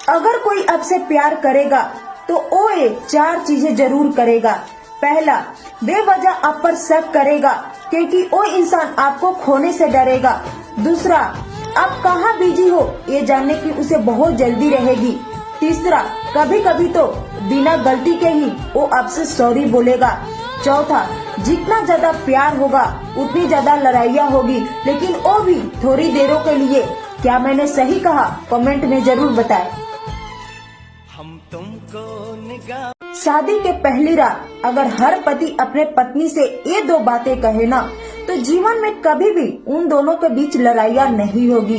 अगर कोई आपसे प्यार करेगा तो वो ये 4 चीजें जरूर करेगा। पहला, बेवजह आप पर शक करेगा क्योंकि वो इंसान आपको खोने से डरेगा। दूसरा, आप कहाँ बिजी हो ये जानने की उसे बहुत जल्दी रहेगी। तीसरा, कभी कभी तो बिना गलती के ही वो आपसे सॉरी बोलेगा। चौथा, जितना ज्यादा प्यार होगा उतनी ज्यादा लड़ाइयाँ होगी, लेकिन वो भी थोड़ी देरों के लिए। क्या मैंने सही कहा? कमेंट में जरूर बताएं। हम तुमको शादी के पहली रात अगर हर पति अपने पत्नी से ये 2 बातें कहे ना, तो जीवन में कभी भी उन दोनों के बीच लड़ाइयाँ नहीं होगी।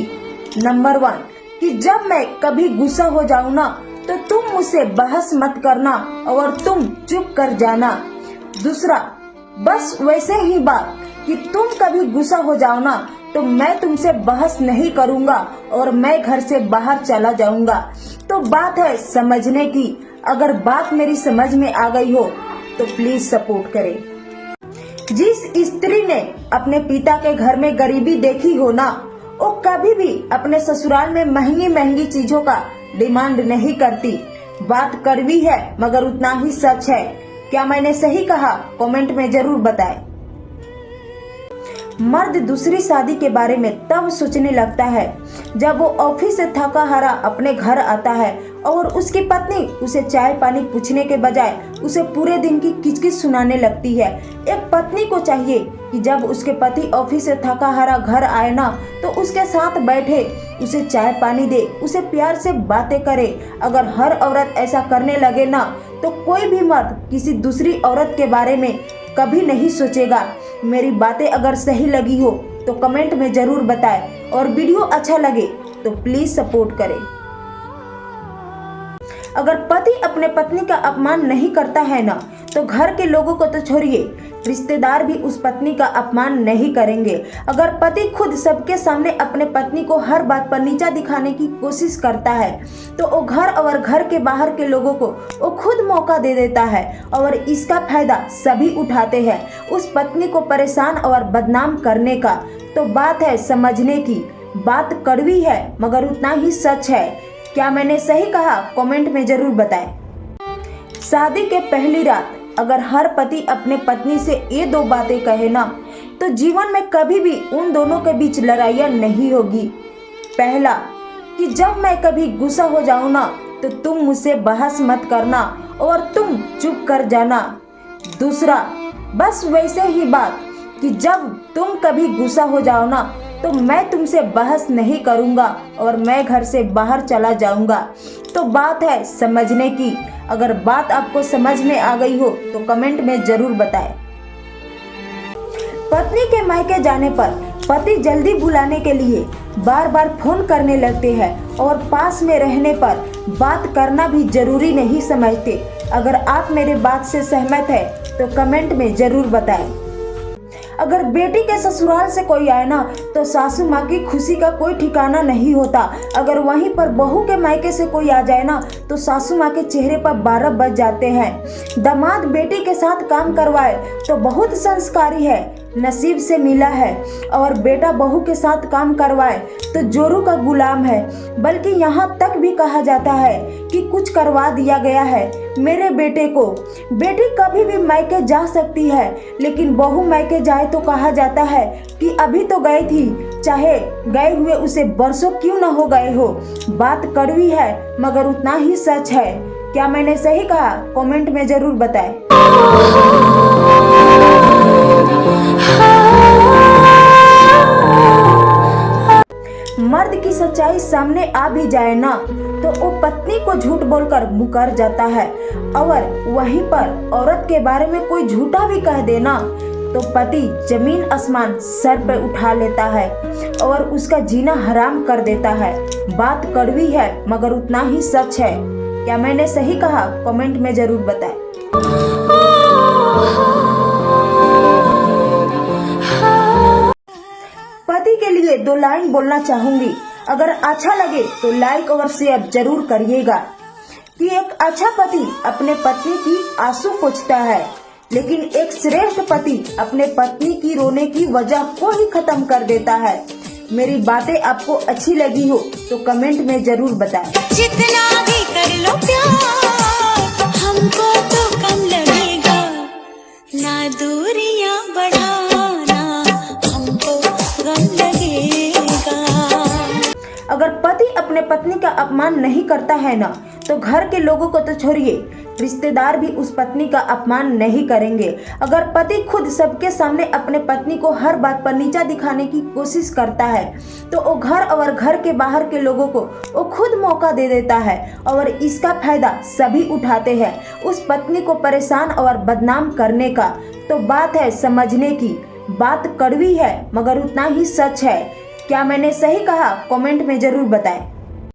नंबर 1, कि जब मैं कभी गुस्सा हो जाऊँ ना, तो तुम मुझसे बहस मत करना और तुम चुप कर जाना। दूसरा, बस वैसे ही बात कि तुम कभी गुस्सा हो जाओ ना, तो मैं तुमसे बहस नहीं करूँगा और मैं घर से बाहर चला जाऊँगा। तो बात है समझने की। अगर बात मेरी समझ में आ गई हो तो प्लीज सपोर्ट करें। जिस स्त्री ने अपने पिता के घर में गरीबी देखी हो ना, वो कभी भी अपने ससुराल में महंगी महंगी चीजों का डिमांड नहीं करती। बात कड़वी है मगर उतना ही सच है। क्या मैंने सही कहा? कमेंट में जरूर बताएं। मर्द दूसरी शादी के बारे में तब सोचने लगता है जब वो ऑफिस से थका हारा अपने घर आता है और उसकी पत्नी उसे चाय पानी पूछने के बजाय उसे पूरे दिन की किचकिच सुनाने लगती है। एक पत्नी को चाहिए कि जब उसके पति ऑफिस से थका हारा घर आए ना, तो उसके साथ बैठे, उसे चाय पानी दे, उसे प्यार से बातें करे। अगर हर औरत ऐसा करने लगे ना, तो कोई भी मर्द किसी दूसरी औरत के बारे में कभी नहीं सोचेगा। मेरी बातें अगर सही लगी हो तो कमेंट में जरूर बताएं और वीडियो अच्छा लगे तो प्लीज सपोर्ट करें। अगर पति अपने पत्नी का अपमान नहीं करता है ना, तो घर के लोगों को तो छोड़िए, रिश्तेदार भी उस पत्नी का अपमान नहीं करेंगे। अगर पति खुद सबके सामने अपने पत्नी को हर बात पर नीचा दिखाने की कोशिश करता है, तो वो घर और घर के बाहर के लोगों को वो खुद मौका दे देता है और इसका फायदा सभी उठाते हैं, उस पत्नी को परेशान और बदनाम करने का। तो बात है समझने की। बात कड़वी है मगर उतना ही सच है। क्या मैंने सही कहा? कमेंट में जरूर बताएं। शादी के पहली रात अगर हर पति अपने पत्नी से ये 2 बातें कहे ना, तो जीवन में कभी भी उन दोनों के बीच लड़ाइयाँ नहीं होगी। पहला, कि जब मैं कभी गुस्सा हो जाऊँ ना, तो तुम मुझसे बहस मत करना और तुम चुप कर जाना। दूसरा, बस वैसे ही बात कि जब तुम कभी गुस्सा हो जाओ ना, तो मैं तुमसे बहस नहीं करूँगा और मैं घर से बाहर चला जाऊँगा। तो बात है समझने की। अगर बात आपको समझ में आ गई हो तो कमेंट में जरूर बताएं। पत्नी के मायके जाने पर पति जल्दी बुलाने के लिए बार बार फोन करने लगते हैं और पास में रहने पर बात करना भी जरूरी नहीं समझते। अगर आप मेरे बात से सहमत है तो कमेंट में जरूर बताएं। अगर बेटी के ससुराल से कोई आए ना, तो सासू माँ की खुशी का कोई ठिकाना नहीं होता। अगर वहीं पर बहू के मायके से कोई आ जाए ना, तो सासू माँ के चेहरे पर 12 बज जाते हैं। दामाद बेटी के साथ काम करवाए तो बहुत संस्कारी है, नसीब से मिला है, और बेटा बहू के साथ काम करवाए तो जोरू का गुलाम है। बल्कि यहाँ तक भी कहा जाता है कि कुछ करवा दिया गया है मेरे बेटे को। बेटी कभी भी मायके जा सकती है, लेकिन बहू मायके जाए तो कहा जाता है कि अभी तो गई थी, चाहे गए हुए उसे बरसों क्यों न हो गए हो। बात कड़वी है मगर उतना ही सच है। क्या मैंने सही कहा? कमेंट में जरूर बताएं। मर्द की सच्चाई सामने आ भी जाए ना, तो वो पत्नी को झूठ बोलकर मुकर जाता है, और वहीं पर औरत के बारे में कोई झूठा भी कह देना, तो पति जमीन आसमान सर पे उठा लेता है और उसका जीना हराम कर देता है। बात कड़वी है मगर उतना ही सच है। क्या मैंने सही कहा? कमेंट में जरूर बताएं। पति के लिए 2 लाइन बोलना चाहूंगी। अगर अच्छा लगे तो लाइक और शेयर जरूर करिएगा। कि एक अच्छा पति अपने पत्नी की आंसू पोंछता है, लेकिन एक श्रेष्ठ पति अपने पत्नी की रोने की वजह को ही खत्म कर देता है। मेरी बातें आपको अच्छी लगी हो तो कमेंट में जरूर बताएं। जितना भी कर लो प्यार हमको तो कम लगेगा, ना दूरियां बढ़ाना हमको गम लगेगा। अगर पति अपने पत्नी का अपमान नहीं करता है ना, तो घर के लोगों को तो छोड़िए, रिश्तेदार भी उस पत्नी का अपमान नहीं करेंगे। अगर पति खुद सबके सामने अपने पत्नी को हर बात पर नीचा दिखाने की कोशिश करता है, तो वो घर और घर के बाहर के लोगों को वो खुद मौका दे देता है और इसका फायदा सभी उठाते हैं, उस पत्नी को परेशान और बदनाम करने का। तो बात है समझने की। बात कड़वी है मगर उतना ही सच है। क्या मैंने सही कहा? कमेंट में जरूर बताएं।